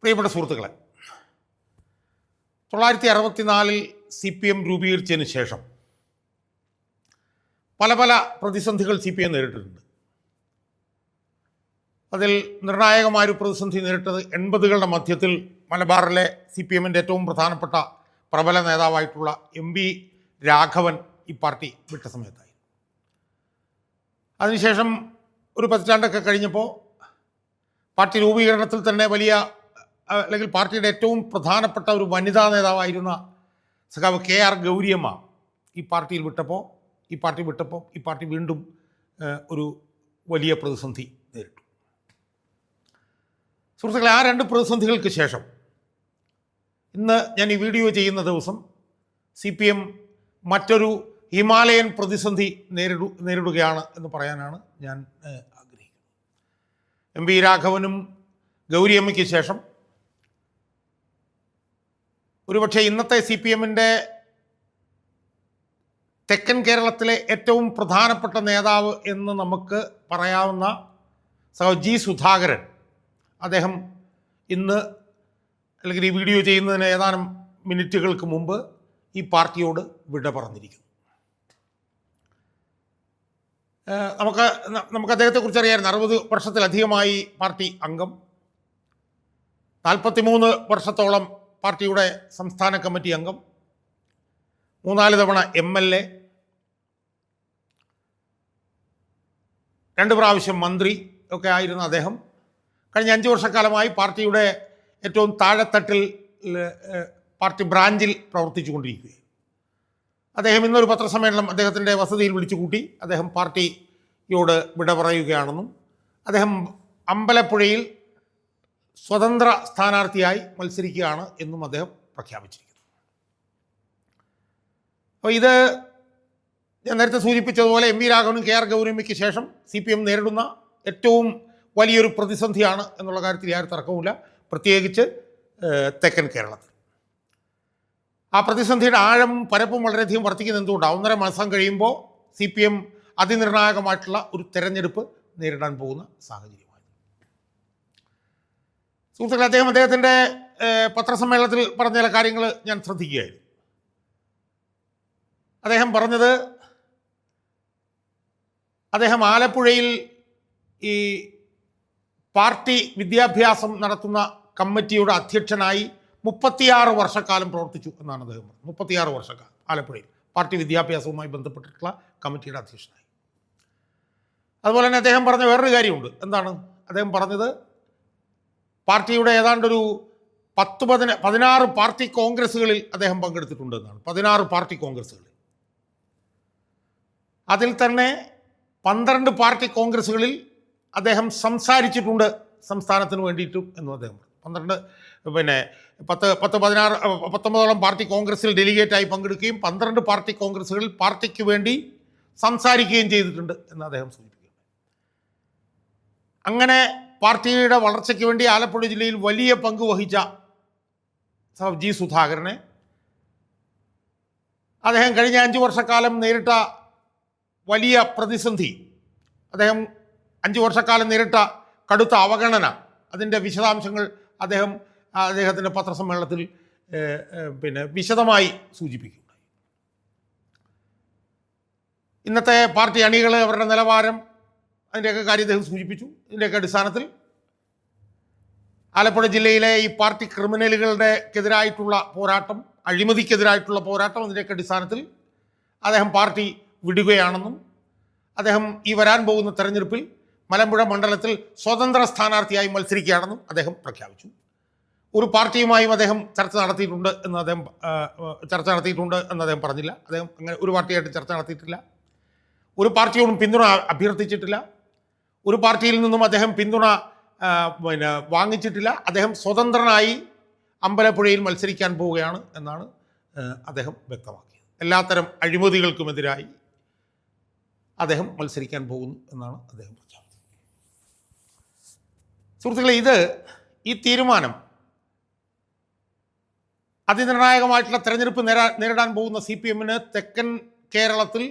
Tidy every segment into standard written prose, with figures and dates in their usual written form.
പ്രിയപ്പെട്ട സുഹൃത്തുക്കളെ, 1964 CPM രൂപീകരിച്ചതിന് ശേഷം പല പല പ്രതിസന്ധികൾ CPM നേരിട്ടിട്ടുണ്ട്. അതിൽ നിർണായകമായൊരു പ്രതിസന്ധി നേരിട്ടത് 80കളുടെ മധ്യത്തിൽ മലബാറിലെ CPMൻ്റെ ഏറ്റവും പ്രധാനപ്പെട്ട പ്രബല നേതാവായിട്ടുള്ള MV രാഘവൻ ഈ പാർട്ടി വിട്ട സമയത്തായി. അതിനുശേഷം ഒരു പതിറ്റാണ്ടൊക്കെ കഴിഞ്ഞപ്പോൾ പാർട്ടി രൂപീകരണത്തിൽ തന്നെ വലിയ അല്ലെങ്കിൽ പാർട്ടിയുടെ ഏറ്റവും പ്രധാനപ്പെട്ട ഒരു വനിതാ നേതാവായിരുന്ന സഖാവ് KR ഗൗരിയമ്മ ഈ പാർട്ടി വിട്ടപ്പോൾ ഈ പാർട്ടി വീണ്ടും ഒരു വലിയ പ്രതിസന്ധി നേരിട്ടു. സുഹൃത്തുക്കളെ, ആ രണ്ട് പ്രതിസന്ധികൾക്ക് ശേഷം ഇന്ന് ഞാൻ ഈ വീഡിയോ ചെയ്യുന്ന ദിവസം CPM മറ്റൊരു ഹിമാലയൻ പ്രതിസന്ധി നേരിടുകയാണ് എന്ന് പറയാനാണ് ഞാൻ ആഗ്രഹിക്കുന്നത്. MV രാഘവനും ഗൗരിയമ്മയ്ക്ക് ശേഷം ഒരുപക്ഷെ ഇന്നത്തെ CPMൻ്റെ തെക്കൻ കേരളത്തിലെ ഏറ്റവും പ്രധാനപ്പെട്ട നേതാവ് എന്ന് നമുക്ക് പറയാവുന്ന G. സുധാകരൻ, അദ്ദേഹം ഇന്ന് അല്ലെങ്കിൽ ഈ വീഡിയോ ചെയ്യുന്നതിന് ഏതാനും മിനിറ്റുകൾക്ക് മുമ്പ് ഈ പാർട്ടിയോട് വിട പറഞ്ഞിരിക്കുന്നു. നമുക്ക് അദ്ദേഹത്തെക്കുറിച്ച് അറിയാമായിരുന്നു. 60 വർഷത്തിലധികമായി പാർട്ടി അംഗം, 43 വർഷത്തോളം പാർട്ടിയുടെ സംസ്ഥാന കമ്മിറ്റി അംഗം, 3-4 തവണ MLA, 2 പ്രാവശ്യം മന്ത്രി ഒക്കെ ആയിരുന്ന അദ്ദേഹം കഴിഞ്ഞ 5 വർഷക്കാലമായി പാർട്ടിയുടെ ഏറ്റവും താഴെത്തട്ടിൽ പാർട്ടി ബ്രാഞ്ചിൽ പ്രവർത്തിച്ചു കൊണ്ടിരിക്കുകയാണ്. അദ്ദേഹം ഇന്നൊരു പത്രസമ്മേളനം അദ്ദേഹത്തിൻ്റെ വസതിയിൽ വിളിച്ചു കൂട്ടി. അദ്ദേഹം പാർട്ടിയോട് വിട പറയുകയാണെന്നും അദ്ദേഹം അമ്പലപ്പുഴയിൽ സ്വതന്ത്ര സ്ഥാനാർത്ഥിയായി മത്സരിക്കുകയാണ് എന്നും അദ്ദേഹം പ്രഖ്യാപിച്ചിരിക്കുന്നു. അപ്പോൾ ഇത് ഞാൻ നേരത്തെ സൂചിപ്പിച്ചതുപോലെ MV രാഘവനും KR ഗൗരിയമ്മയ്ക്ക് ശേഷം CPM നേരിടുന്ന ഏറ്റവും വലിയൊരു പ്രതിസന്ധിയാണ് എന്നുള്ള കാര്യത്തിൽ യാതൊരു തർക്കവുമില്ല, പ്രത്യേകിച്ച് തെക്കൻ കേരളത്തിൽ. ആ പ്രതിസന്ധിയുടെ ആഴം പരപ്പും വളരെയധികം വർദ്ധിക്കുന്നത് എന്തുകൊണ്ടാണ്? 1.5 മാസം കഴിയുമ്പോൾ CPM അതിനിർണായകമായിട്ടുള്ള ഒരു തെരഞ്ഞെടുപ്പ് നേരിടാൻ പോകുന്ന സാഹചര്യമാണ്. സുഹൃത്തുക്കളെ, അദ്ദേഹത്തിൻ്റെ പത്രസമ്മേളനത്തിൽ പറഞ്ഞ ചില കാര്യങ്ങൾ ഞാൻ ശ്രദ്ധിക്കുകയായിരുന്നു. അദ്ദേഹം പറഞ്ഞത്, അദ്ദേഹം ആലപ്പുഴയിൽ ഈ പാർട്ടി വിദ്യാഭ്യാസം നടത്തുന്ന കമ്മിറ്റിയുടെ അധ്യക്ഷനായി 36 വർഷക്കാലം പ്രവർത്തിച്ചു എന്നാണ് അദ്ദേഹം പറഞ്ഞത്. 36 വർഷക്കാലം ആലപ്പുഴയിൽ പാർട്ടി വിദ്യാഭ്യാസവുമായി ബന്ധപ്പെട്ടിട്ടുള്ള കമ്മിറ്റിയുടെ അധ്യക്ഷനായി. അതുപോലെ തന്നെ അദ്ദേഹം പറഞ്ഞ വേറൊരു കാര്യമുണ്ട്. എന്താണ് അദ്ദേഹം പറഞ്ഞത്? പാർട്ടിയുടെ ഏതാണ്ടൊരു 16 പാർട്ടി കോൺഗ്രസ്സുകളിൽ അദ്ദേഹം പങ്കെടുത്തിട്ടുണ്ട് എന്നാണ്. 16 പാർട്ടി കോൺഗ്രസ്സുകളിൽ. അതിൽ തന്നെ 12 പാർട്ടി കോൺഗ്രസ്സുകളിൽ അദ്ദേഹം സംസാരിച്ചിട്ടുണ്ട് സംസ്ഥാനത്തിന് വേണ്ടിയിട്ടും എന്നും അദ്ദേഹം പറഞ്ഞു. 19 പാർട്ടി കോൺഗ്രസ്സിൽ ഡെലിഗേറ്റായി പങ്കെടുക്കുകയും 12 പാർട്ടി കോൺഗ്രസ്സുകളിൽ പാർട്ടിക്ക് വേണ്ടി സംസാരിക്കുകയും ചെയ്തിട്ടുണ്ട് എന്ന് അദ്ദേഹം സൂചിപ്പിക്കുന്നു. അങ്ങനെ പാർട്ടിയുടെ വളർച്ചയ്ക്ക് വേണ്ടി ആലപ്പുഴ ജില്ലയിൽ വലിയ പങ്ക് വഹിച്ച G. സുധാകരനെ അദ്ദേഹം കഴിഞ്ഞ 5 വർഷക്കാലം നേരിട്ട വലിയ പ്രതിസന്ധി, അദ്ദേഹം 5 വർഷക്കാലം നേരിട്ട കടുത്ത അവഗണന, അതിൻ്റെ വിശദാംശങ്ങൾ അദ്ദേഹത്തിൻ്റെ പത്രസമ്മേളനത്തിൽ വിശദമായി സൂചിപ്പിക്കുകയുണ്ടായി. ഇന്നത്തെ പാർട്ടി അണികൾ, അവരുടെ നിലവാരം, അതിൻ്റെയൊക്കെ കാര്യം അദ്ദേഹം സൂചിപ്പിച്ചു. ഇതിൻ്റെയൊക്കെ അടിസ്ഥാനത്തിൽ ആലപ്പുഴ ജില്ലയിലെ ഈ പാർട്ടി ക്രിമിനലുകളുടെക്കെതിരായിട്ടുള്ള പോരാട്ടം, അഴിമതിക്കെതിരായിട്ടുള്ള പോരാട്ടം, അതിൻ്റെയൊക്കെ അടിസ്ഥാനത്തിൽ അദ്ദേഹം പാർട്ടി വിടുകയാണെന്നും അദ്ദേഹം ഈ വരാൻ പോകുന്ന തെരഞ്ഞെടുപ്പിൽ മലമ്പുഴ മണ്ഡലത്തിൽ സ്വതന്ത്ര സ്ഥാനാർത്ഥിയായി മത്സരിക്കുകയാണെന്നും അദ്ദേഹം പ്രഖ്യാപിച്ചു. ഒരു പാർട്ടിയുമായും അദ്ദേഹം ചർച്ച നടത്തിയിട്ടുണ്ട് എന്ന് അദ്ദേഹം പറഞ്ഞില്ല. അദ്ദേഹം അങ്ങനെ ഒരു പാർട്ടിയായിട്ട് ചർച്ച നടത്തിയിട്ടില്ല. ഒരു പാർട്ടിയോടും പിന്തുണ അഭ്യർത്ഥിച്ചിട്ടില്ല. ഒരു പാർട്ടിയിൽ നിന്നും അദ്ദേഹം പിന്തുണ വാങ്ങിച്ചിട്ടില്ല. അദ്ദേഹം സ്വതന്ത്രനായി അമ്പലപ്പുഴയിൽ മത്സരിക്കാൻ പോവുകയാണ് എന്നാണ് അദ്ദേഹം വ്യക്തമാക്കിയത്. എല്ലാത്തരം അഴിമതികൾക്കുമെതിരായി അദ്ദേഹം മത്സരിക്കാൻ പോകുന്നു എന്നാണ് അദ്ദേഹം പ്രഖ്യാപിച്ചത്. സുഹൃത്തുക്കളെ, ഈ തീരുമാനം അതിനിർണായകമായിട്ടുള്ള തെരഞ്ഞെടുപ്പ് നേരിടാൻ പോകുന്ന CPMന് തെക്കൻ കേരളത്തിൽ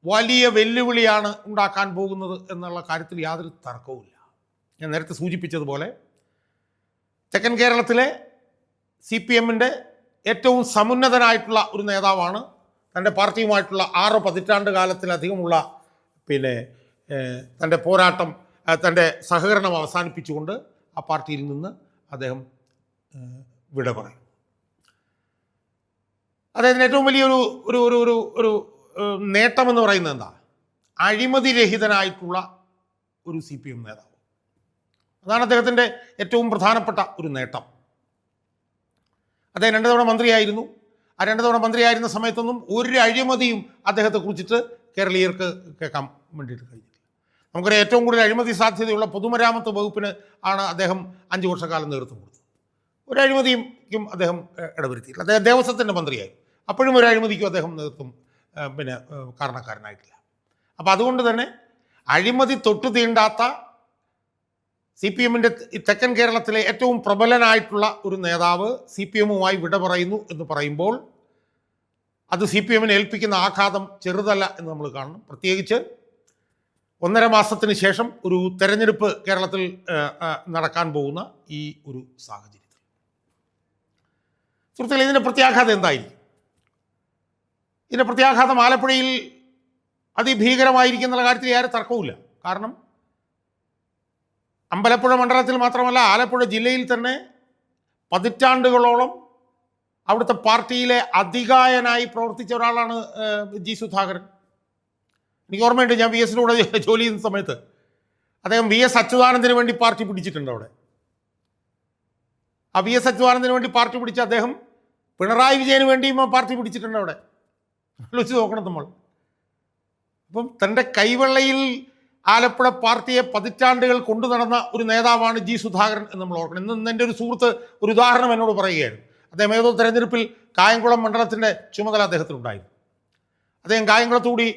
വലിയ വെല്ലുവിളിയാണ് ഉണ്ടാക്കാൻ പോകുന്നത് എന്നുള്ള കാര്യത്തിൽ യാതൊരു തർക്കവുമില്ല. ഞാൻ നേരത്തെ സൂചിപ്പിച്ചതുപോലെ തെക്കൻ കേരളത്തിലെ CPM-ൻ്റെ ഏറ്റവും സമുന്നതനായിട്ടുള്ള ഒരു നേതാവാണ്. തൻ്റെ പാർട്ടിയുമായിട്ടുള്ള 6 പതിറ്റാണ്ട് കാലത്തിലധികമുള്ള തൻ്റെ പോരാട്ടം, തൻ്റെ സഹകരണം അവസാനിപ്പിച്ചുകൊണ്ട് ആ പാർട്ടിയിൽ നിന്ന് അദ്ദേഹം വിട പറയും. അദ്ദേഹത്തിന് ഏറ്റവും വലിയൊരു ഒരു ഒരു ഒരു ഒരു നേട്ടമെന്ന് പറയുന്നത് എന്താ? അഴിമതിരഹിതനായിട്ടുള്ള ഒരു CPM നേതാവ്. അതാണ് അദ്ദേഹത്തിൻ്റെ ഏറ്റവും പ്രധാനപ്പെട്ട ഒരു നേട്ടം. അദ്ദേഹം 2 തവണ മന്ത്രിയായിരുന്നു. ആ 2 തവണ മന്ത്രിയായിരുന്ന സമയത്തൊന്നും ഒരു അഴിമതിയും അദ്ദേഹത്തെ കുറിച്ചിട്ട് കേരളീയർക്ക് കേൾക്കാൻ വേണ്ടിയിട്ട് കഴിഞ്ഞില്ല. നമുക്കറിയാം, ഏറ്റവും കൂടുതൽ അഴിമതി സാധ്യതയുള്ള പൊതുമരാമത്ത് വകുപ്പിന് ആണ് അദ്ദേഹം 5 വർഷക്കാലം നേതൃത്വം കൊടുത്തത്. ഒരു അഴിമതിക്കും അദ്ദേഹം ഇടവരുത്തിയില്ല. അദ്ദേഹം ദേവസ്വത്തിൻ്റെ മന്ത്രിയായി, അപ്പോഴും ഒരു അഴിമതിക്കും അദ്ദേഹം നേതൃത്വം കാരണക്കാരനായിട്ടില്ല. അപ്പോൾ അതുകൊണ്ട് തന്നെ അഴിമതി തൊട്ടു തീണ്ടാത്ത CPM-ൻ്റെ തെക്കൻ കേരളത്തിലെ ഏറ്റവും പ്രബലനായിട്ടുള്ള ഒരു നേതാവ് CPM-വുമായി വിട പറയുന്നു എന്ന് പറയുമ്പോൾ അത് CPM-നെ ഏൽപ്പിക്കുന്ന ആഘാതം ചെറുതല്ല എന്ന് നമ്മൾ കാണണം. പ്രത്യേകിച്ച് 1.5 മാസത്തിന് ശേഷം ഒരു തെരഞ്ഞെടുപ്പ് കേരളത്തിൽ നടക്കാൻ പോകുന്ന ഈ ഒരു സാഹചര്യത്തിൽ. സുഹൃത്തുക്കളെ, ഇതിൻ്റെ പ്രത്യാഘാതം എന്തായിരിക്കും? ഇതിൻ്റെ പ്രത്യാഘാതം ആലപ്പുഴയിൽ അതിഭീകരമായിരിക്കും എന്നുള്ള കാര്യത്തിൽ യാതൊരു തർക്കവുമില്ല. കാരണം അമ്പലപ്പുഴ മണ്ഡലത്തിൽ മാത്രമല്ല, ആലപ്പുഴ ജില്ലയിൽ തന്നെ പതിറ്റാണ്ടുകളോളം അവിടുത്തെ പാർട്ടിയിലെ അധികായനായി പ്രവർത്തിച്ച ഒരാളാണ് ജി സുധാകരൻ. എനിക്ക് ഓർമ്മയുണ്ട്, ഞാൻ VS-ലൂടെ ജോലി ചെയ്യുന്ന സമയത്ത് അദ്ദേഹം VS അച്യുതാനന്ദന് വേണ്ടി പാർട്ടി പിടിച്ചിട്ടുണ്ട് അവിടെ. ആ VS അച്യുതാനന്ദന് വേണ്ടി പാർട്ടി പിടിച്ച അദ്ദേഹം പിണറായി വിജയന് വേണ്ടിയും പാർട്ടി പിടിച്ചിട്ടുണ്ട് അവിടെ. ആലോചിച്ച് നോക്കണം നമ്മൾ. അപ്പം തൻ്റെ കൈവെള്ളയിൽ ആലപ്പുഴ പാർട്ടിയെ പതിറ്റാണ്ടുകൾ കൊണ്ടു നടന്ന ഒരു നേതാവാണ് ജി സുധാകരൻ എന്ന് നമ്മൾ ഓർക്കണം. ഇന്ന് എൻ്റെ ഒരു സുഹൃത്ത് ഒരു ഉദാഹരണം എന്നോട് പറയുകയായിരുന്നു. അദ്ദേഹം ഏതോ തെരഞ്ഞെടുപ്പിൽ കായംകുളം മണ്ഡലത്തിൻ്റെ ചുമതല അദ്ദേഹത്തിനുണ്ടായിരുന്നു. അദ്ദേഹം കായംകുളത്തുകൂടി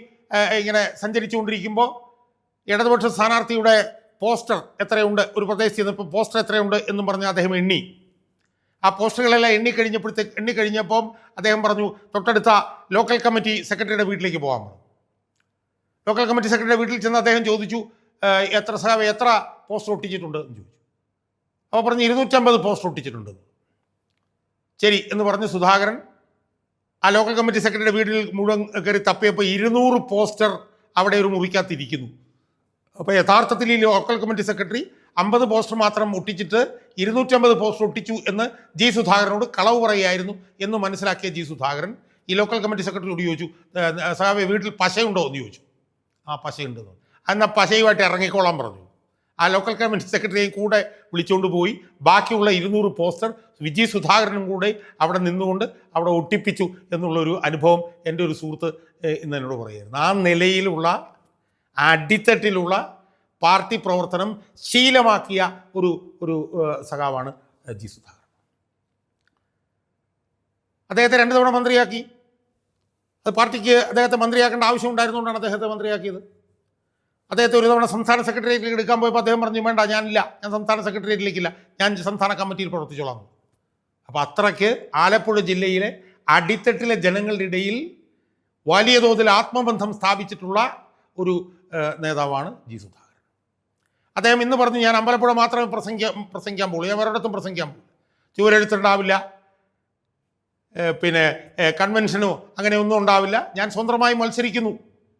ഇങ്ങനെ സഞ്ചരിച്ചുകൊണ്ടിരിക്കുമ്പോൾ ഇടതുപക്ഷ സ്ഥാനാർത്ഥിയുടെ പോസ്റ്റർ എത്രയുണ്ട്, ഒരു പ്രദേശത്ത് ചെന്നപ്പോൾ പോസ്റ്റർ എത്രയുണ്ട് എന്നും പറഞ്ഞ് അദ്ദേഹം എണ്ണി. ആ പോസ്റ്ററുകളെല്ലാം എണ്ണിക്കഴിഞ്ഞപ്പം അദ്ദേഹം പറഞ്ഞു, തൊട്ടടുത്ത ലോക്കൽ കമ്മിറ്റി സെക്രട്ടറിയുടെ വീട്ടിലേക്ക് പോകാൻ പറഞ്ഞു. ലോക്കൽ കമ്മിറ്റി സെക്രട്ടറിയുടെ വീട്ടിൽ ചെന്ന് അദ്ദേഹം ചോദിച്ചു, എത്ര പോസ്റ്റർ ഒട്ടിച്ചിട്ടുണ്ട് എന്ന് ചോദിച്ചു. അപ്പോൾ പറഞ്ഞു 250 പോസ്റ്റർ ഒട്ടിച്ചിട്ടുണ്ട്. ശരി എന്ന് പറഞ്ഞ് സുധാകരൻ ആ ലോക്കൽ കമ്മിറ്റി സെക്രട്ടറിയുടെ വീട്ടിൽ മുഴുവൻ കയറി തപ്പിയപ്പോൾ 200 പോസ്റ്റർ അവിടെ ഒരു മുറിക്കകത്തിരിക്കുന്നു. അപ്പോൾ യഥാർത്ഥത്തിൽ ഈ ലോക്കൽ കമ്മിറ്റി സെക്രട്ടറി 50 പോസ്റ്റർ മാത്രം ഒട്ടിച്ചിട്ട് 250 പോസ്റ്റർ ഒട്ടിച്ചു എന്ന് ജി സുധാകരനോട് കളവ് പറയുകയായിരുന്നു എന്ന് മനസ്സിലാക്കിയ ജി സുധാകരൻ ഈ ലോക്കൽ കമ്മിറ്റി സെക്രട്ടറിയോട് ചോദിച്ചു, സാഹബ് വീട്ടിൽ പശയുണ്ടോ എന്ന് ചോദിച്ചു. ആ പശയുണ്ടെന്ന്. എന്നാൽ പശയുമായിട്ട് ഇറങ്ങിക്കോളാൻ പറഞ്ഞു. ആ ലോക്കൽ കമ്മിറ്റി സെക്രട്ടറിയെയും കൂടെ വിളിച്ചുകൊണ്ട് പോയി ബാക്കിയുള്ള 200 പോസ്റ്റർ വിജി സുധാകരനും കൂടെ അവിടെ നിന്നുകൊണ്ട് അവിടെ ഒട്ടിപ്പിച്ചു എന്നുള്ളൊരു അനുഭവം എൻ്റെ ഒരു സുഹൃത്ത് ഇന്ന് എന്നോട് പറയുമായിരുന്നു. ആ നിലയിലുള്ള അടിത്തട്ടിലുള്ള പാർട്ടി പ്രവർത്തനം ശീലമാക്കിയ ഒരു സഖാവാണ് ജി സുധാകരൻ. അദ്ദേഹത്തെ 2 തവണ മന്ത്രിയാക്കി. അത് പാർട്ടിക്ക് അദ്ദേഹത്തെ മന്ത്രിയാക്കേണ്ട ആവശ്യം ഉണ്ടായിരുന്നുകൊണ്ടാണ് അദ്ദേഹത്തെ മന്ത്രിയാക്കിയത്. അദ്ദേഹത്തെ ഒരു തവണ സംസ്ഥാന സെക്രട്ടേറിയറ്റിലേക്ക് എടുക്കാൻ പോയപ്പോൾ അദ്ദേഹം പറഞ്ഞു, വേണ്ട, ഞാൻ സംസ്ഥാന സെക്രട്ടേറിയറ്റിലേക്കില്ല, ഞാൻ സംസ്ഥാന കമ്മിറ്റിയിൽ പ്രവർത്തിച്ചോളാം. അപ്പോൾ അത്രയ്ക്ക് ആലപ്പുഴ ജില്ലയിലെ അടിത്തട്ടിലെ ജനങ്ങളുടെ ഇടയിൽ വലിയ തോതിൽ ആത്മബന്ധം സ്ഥാപിച്ചിട്ടുള്ള ഒരു നേതാവാണ് ജി സുധാകരൻ. അദ്ദേഹം ഇന്ന് പറഞ്ഞു, ഞാൻ അമ്പലപ്പുഴ മാത്രമേ പ്രസംഗിക്കാൻ പോകുള്ളൂ, ഞാൻ ഒരിടത്തും പ്രസംഗിക്കാൻ പോകും, ചുവരെഴുത്തുണ്ടാവില്ല, കൺവെൻഷനോ അങ്ങനെ ഒന്നും ഉണ്ടാവില്ല, ഞാൻ സ്വന്തമായി മത്സരിക്കുന്നു,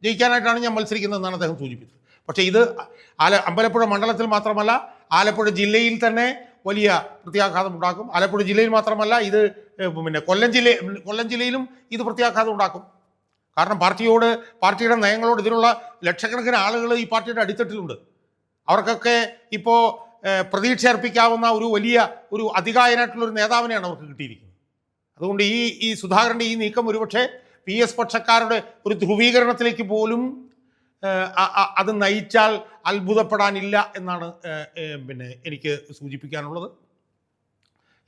ജയിക്കാനായിട്ടാണ് ഞാൻ മത്സരിക്കുന്നതെന്നാണ് അദ്ദേഹം സൂചിപ്പിച്ചത്. പക്ഷേ ഇത് അമ്പലപ്പുഴ മണ്ഡലത്തിൽ മാത്രമല്ല, ആലപ്പുഴ ജില്ലയിൽ തന്നെ വലിയ പ്രത്യാഘാതം ഉണ്ടാക്കും. ആലപ്പുഴ ജില്ലയിൽ മാത്രമല്ല, ഇത് കൊല്ലം ജില്ലയിലും ഇത് പ്രത്യാഘാതം ഉണ്ടാക്കും. കാരണം പാർട്ടിയുടെ നയങ്ങളോട് ഇതിലുള്ള ലക്ഷക്കണക്കിന് ആളുകൾ ഈ പാർട്ടിയുടെ അടിത്തട്ടിലുണ്ട്. അവർക്കൊക്കെ ഇപ്പോൾ പ്രതീക്ഷ അർപ്പിക്കാവുന്ന ഒരു അതികായനായിട്ടുള്ളൊരു നേതാവിനെയാണ് അവർക്ക് കിട്ടിയിരിക്കുന്നത്. അതുകൊണ്ട് ഈ സുധാകരൻ്റെ ഈ നീക്കം ഒരുപക്ഷെ PS പക്ഷക്കാരുടെ ഒരു ധ്രുവീകരണത്തിലേക്ക് പോലും അത് നയിച്ചാൽ അത്ഭുതപ്പെടാനില്ല എന്നാണ് എനിക്ക് സൂചിപ്പിക്കാനുള്ളത്.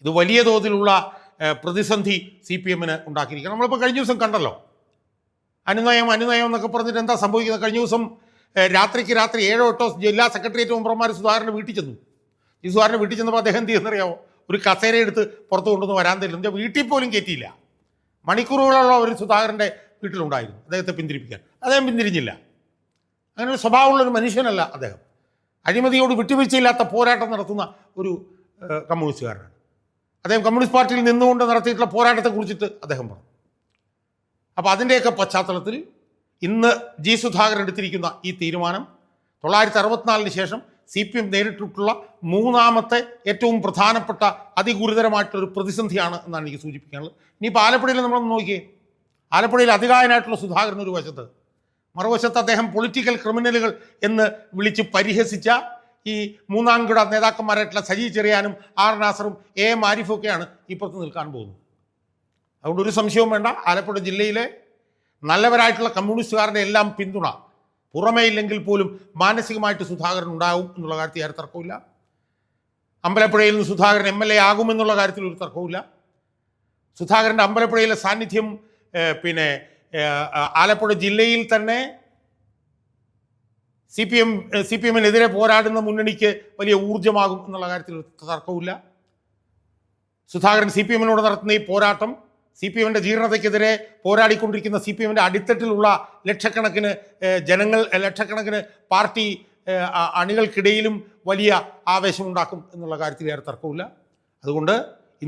ഇത് വലിയ തോതിലുള്ള പ്രതിസന്ധി CPM-ന് ഉണ്ടാക്കിയിരിക്കണം. നമ്മളിപ്പോൾ കഴിഞ്ഞ ദിവസം കണ്ടല്ലോ, അനുനയം എന്നൊക്കെ പറഞ്ഞിട്ട് എന്താ സംഭവിക്കുന്നത്. കഴിഞ്ഞ ദിവസം രാത്രിക്ക് രാത്രി 7 8 ജില്ലാ സെക്രട്ടേറിയറ്റ് മെമ്പർമാർ സുധാകരൻ്റെ വീട്ടിൽ ചെന്നു. ഈ സുധാകരൻ്റെ വീട്ടിൽ ചെന്നപ്പോൾ അദ്ദേഹം എന്ത് ചെയ്യുന്നറിയാമോ, ഒരു കസേര എടുത്ത് പുറത്ത് കൊണ്ടുവന്ന് വരാൻ തരില്ല, എൻ്റെ വീട്ടിൽ പോലും കയറ്റിയില്ല. മണിക്കൂറുകളുള്ള ഒരു സുധാകരൻ്റെ വീട്ടിലുണ്ടായിരുന്നു അദ്ദേഹത്തെ പിന്തിരിപ്പിക്കാൻ. അദ്ദേഹം പിന്തിരിഞ്ഞില്ല. അങ്ങനെ ഒരു സ്വഭാവമുള്ളൊരു മനുഷ്യനല്ല അദ്ദേഹം. അഴിമതിയോട് വിട്ടുവീഴ്ചയില്ലാത്ത പോരാട്ടം നടത്തുന്ന ഒരു കമ്മ്യൂണിസ്റ്റുകാരനാണ്. അദ്ദേഹം കമ്മ്യൂണിസ്റ്റ് പാർട്ടിയിൽ നിന്നുകൊണ്ട് നടത്തിയിട്ടുള്ള പോരാട്ടത്തെക്കുറിച്ചിട്ട് അദ്ദേഹം പറഞ്ഞു. അപ്പോൾ അതിൻ്റെയൊക്കെ പശ്ചാത്തലത്തിൽ ഇന്ന് ജി സുധാകരൻ എടുത്തിരിക്കുന്ന ഈ തീരുമാനം 1964 ശേഷം CPM നേരിട്ടിട്ടുള്ള മൂന്നാമത്തെ ഏറ്റവും പ്രധാനപ്പെട്ട അതിഗുരുതരമായിട്ടുള്ളൊരു പ്രതിസന്ധിയാണ് എന്നാണ് എനിക്ക് സൂചിപ്പിക്കാനുള്ളത്. ഇനിയിപ്പോൾ ആലപ്പുഴയിൽ നമ്മളൊന്ന് നോക്കിയേ. ആലപ്പുഴയിൽ അധികായനായിട്ടുള്ള സുധാകരൻ ഒരു വശത്ത്, മറുവശത്ത് അദ്ദേഹം പൊളിറ്റിക്കൽ ക്രിമിനലുകൾ എന്ന് വിളിച്ച് പരിഹസിച്ച ഈ മൂന്നാംകിട നേതാക്കന്മാരായിട്ടുള്ള സജി ചെറിയാനും ആർ നാസറും AM ആരിഫും ഒക്കെയാണ് ഇപ്പുറത്ത് നിൽക്കാൻ പോകുന്നത്. അതുകൊണ്ട് ഒരു സംശയവും വേണ്ട, ആലപ്പുഴ ജില്ലയിലെ നല്ലവരായിട്ടുള്ള കമ്മ്യൂണിസ്റ്റുകാരുടെ എല്ലാം പിന്തുണ പുറമേ ഇല്ലെങ്കിൽ പോലും മാനസികമായിട്ട് സുധാകരൻ ഉണ്ടാവും എന്നുള്ള കാര്യത്തിൽ ആരും തർക്കമില്ല. അമ്പലപ്പുഴയിൽ നിന്ന് സുധാകരൻ MLA ആകുമെന്നുള്ള കാര്യത്തിൽ ഒരു തർക്കവുമില്ല. സുധാകരൻ്റെ അമ്പലപ്പുഴയിലെ സാന്നിധ്യം ആലപ്പുഴ ജില്ലയിൽ തന്നെ CPM-നെതിരെ പോരാടുന്ന മുന്നണിക്ക് വലിയ ഊർജ്ജമാകും എന്നുള്ള കാര്യത്തിൽ തർക്കവുമില്ല. സുധാകരൻ CPM-നോട് നടത്തുന്ന ഈ പോരാട്ടം CPM-ൻ്റെ ജീർണതയ്ക്കെതിരെ പോരാടിക്കൊണ്ടിരിക്കുന്ന CPM-ൻ്റെ അടിത്തട്ടിലുള്ള ലക്ഷക്കണക്കിന് ജനങ്ങൾ, ലക്ഷക്കണക്കിന് പാർട്ടി അണികൾക്കിടയിലും വലിയ ആവേശമുണ്ടാക്കും എന്നുള്ള കാര്യത്തിൽ ഏറെ തർക്കമില്ല. അതുകൊണ്ട്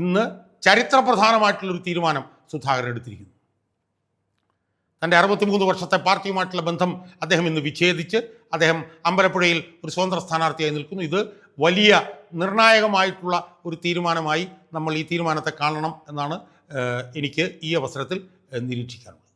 ഇന്ന് ചരിത്രപ്രധാനമായിട്ടുള്ളൊരു തീരുമാനം സുധാകരൻ എടുത്തിരിക്കുന്നു. തൻ്റെ 63 വർഷത്തെ പാർട്ടിയുമായിട്ടുള്ള ബന്ധം അദ്ദേഹം ഇന്ന് വിച്ഛേദിച്ച് അദ്ദേഹം അമ്പലപ്പുഴയിൽ ഒരു സ്വതന്ത്ര സ്ഥാനാർത്ഥിയായി നിൽക്കുന്നു. ഇത് വലിയ നിർണായകമായിട്ടുള്ള ഒരു തീരുമാനമായി നമ്മൾ ഈ തീരുമാനത്തെ കാണണം എന്നാണ് എനിക്ക് ഈ അവസരത്തിൽ നിരീക്ഷിക്കാനുള്ളത്.